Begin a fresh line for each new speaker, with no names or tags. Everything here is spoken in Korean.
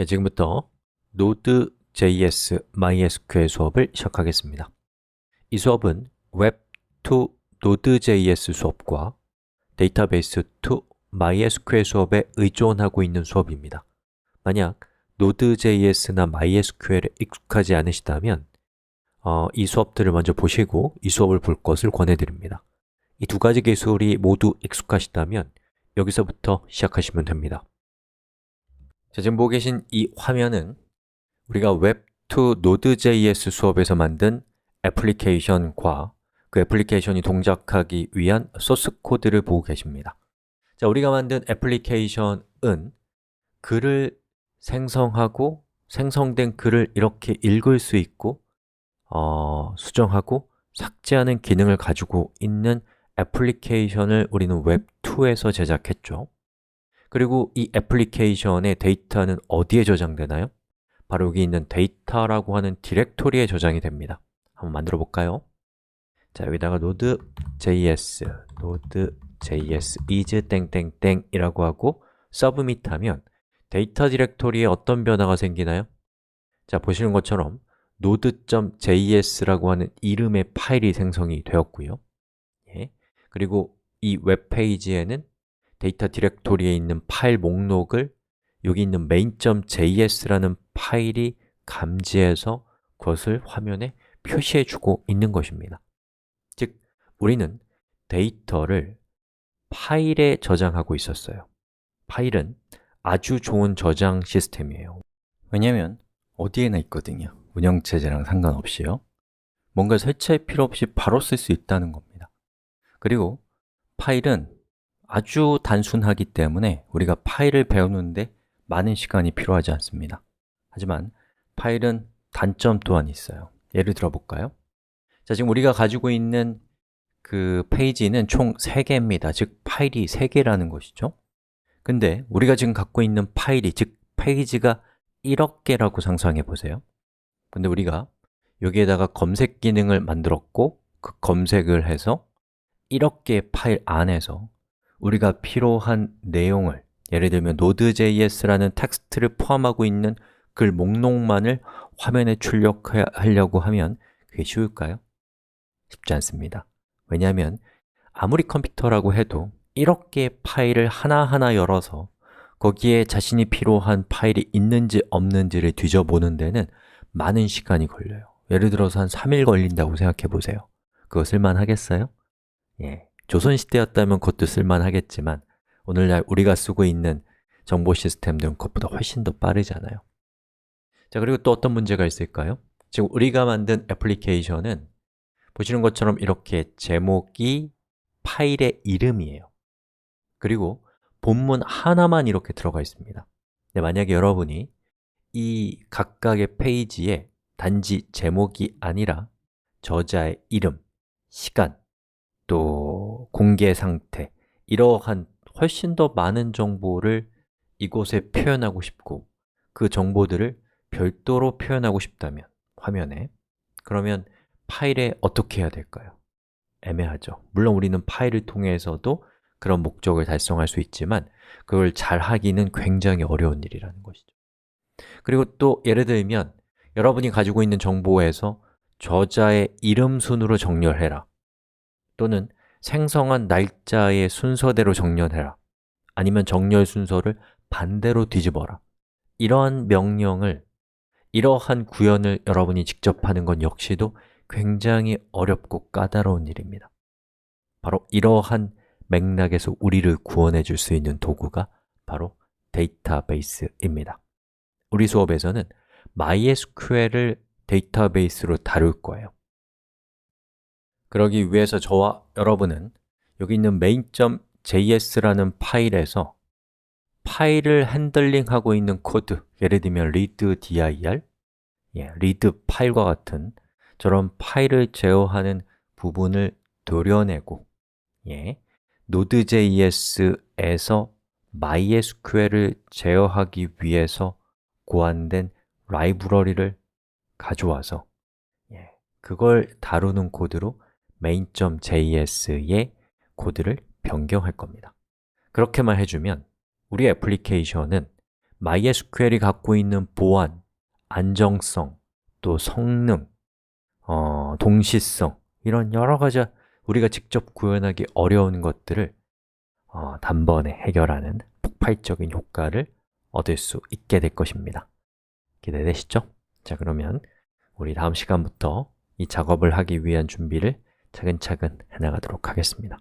지금부터 Node.js MySQL 수업을 시작하겠습니다. 이 수업은 Web to Node.js 수업과 Database to MySQL 수업에 의존하고 있는 수업입니다. 만약 Node.js나 MySQL에 익숙하지 않으시다면 이 수업들을 먼저 보시고 이 수업을 볼 것을 권해드립니다. 이 두 가지 기술이 모두 익숙하시다면 여기서부터 시작하시면 됩니다. 자, 지금 보고 계신 이 화면은 우리가 Web to Node.js 수업에서 만든 애플리케이션과 그 애플리케이션이 동작하기 위한 소스 코드를 보고 계십니다. 자, 우리가 만든 애플리케이션은 글을 생성하고 생성된 글을 이렇게 읽을 수 있고 수정하고 삭제하는 기능을 가지고 있는 애플리케이션을 우리는 웹2에서 제작했죠. 그리고 이 애플리케이션의 데이터는 어디에 저장되나요? 바로 여기 있는 데이터라고 하는 디렉토리에 저장이 됩니다. 한번 만들어 볼까요? 자, 여기다가 node.js is 땡땡땡이라고 하고 submit 하면 데이터 디렉토리에 어떤 변화가 생기나요? 자, 보시는 것처럼 node.js라고 하는 이름의 파일이 생성이 되었고요. 그리고 이 웹페이지에는 데이터 디렉토리에 있는 파일 목록을 여기 있는 main.js라는 파일이 감지해서 그것을 화면에 표시해 주고 있는 것입니다. 즉, 우리는 데이터를 파일에 저장하고 있었어요. 파일은 아주 좋은 저장 시스템이에요. 왜냐하면 어디에나 있거든요. 운영체제랑 상관없이요. 뭔가 설치할 필요 없이 바로 쓸 수 있다는 겁니다. 그리고 파일은 아주 단순하기 때문에 우리가 파일을 배우는데 많은 시간이 필요하지 않습니다. 하지만 파일은 단점 또한 있어요. 예를 들어 볼까요? 자, 지금 우리가 가지고 있는 그 페이지는 총 3개입니다. 즉, 파일이 3개라는 것이죠. 근데 우리가 지금 갖고 있는 파일이, 즉, 페이지가 1억 개라고 상상해 보세요. 근데 우리가 여기에다가 검색 기능을 만들었고 그 검색을 해서 1억 개의 파일 안에서 우리가 필요한 내용을, 예를 들면 node.js라는 텍스트를 포함하고 있는 글 목록만을 화면에 출력하려고 하면 그게 쉬울까요? 쉽지 않습니다. 왜냐하면 아무리 컴퓨터라고 해도 1억 개의 파일을 하나하나 열어서 거기에 자신이 필요한 파일이 있는지 없는지를 뒤져보는 데는 많은 시간이 걸려요. 예를 들어서 한 3일 걸린다고 생각해 보세요. 그거 쓸만하겠어요? 조선시대였다면 그것도 쓸만하겠지만 오늘날 우리가 쓰고 있는 정보 시스템들은 그것보다 훨씬 더 빠르잖아요. 자, 그리고 또 어떤 문제가 있을까요? 지금 우리가 만든 애플리케이션은 보시는 것처럼 이렇게 제목이 파일의 이름이에요. 그리고 본문 하나만 이렇게 들어가 있습니다. 근데 만약에 여러분이 이 각각의 페이지에 단지 제목이 아니라 저자의 이름, 시간, 또 공개 상태, 이러한 훨씬 더 많은 정보를 이곳에 표현하고 싶고 그 정보들을 별도로 표현하고 싶다면 화면에, 그러면 파일에 어떻게 해야 될까요? 애매하죠. 물론 우리는 파일을 통해서도 그런 목적을 달성할 수 있지만 그걸 잘 하기는 굉장히 어려운 일이라는 것이죠. 그리고 또 예를 들면 여러분이 가지고 있는 정보에서 저자의 이름 순으로 정렬해라, 또는 생성한 날짜의 순서대로 정렬해라, 아니면 정렬 순서를 반대로 뒤집어라, 이러한 명령을, 이러한 구현을 여러분이 직접 하는 건 역시도 굉장히 어렵고 까다로운 일입니다. 바로 이러한 맥락에서 우리를 구원해 줄 수 있는 도구가 바로 데이터베이스입니다. 우리 수업에서는 MySQL을 데이터베이스로 다룰 거예요. 그러기 위해서 저와 여러분은 여기 있는 main.js라는 파일에서 파일을 핸들링하고 있는 코드, 예를 들면 readdir, read 파일과 같은 저런 파일을 제어하는 부분을 도려내고 Node.js에서 MySQL을 제어하기 위해서 고안된 라이브러리를 가져와서 그걸 다루는 코드로 main.js의 코드를 변경할 겁니다. 그렇게만 해주면 우리 애플리케이션은 MySQL이 갖고 있는 보안, 안정성, 또 성능, 동시성 이런 여러 가지 우리가 직접 구현하기 어려운 것들을 단번에 해결하는 폭발적인 효과를 얻을 수 있게 될 것입니다. 기대되시죠? 자, 그러면 우리 다음 시간부터 이 작업을 하기 위한 준비를 차근차근 해나가도록 하겠습니다.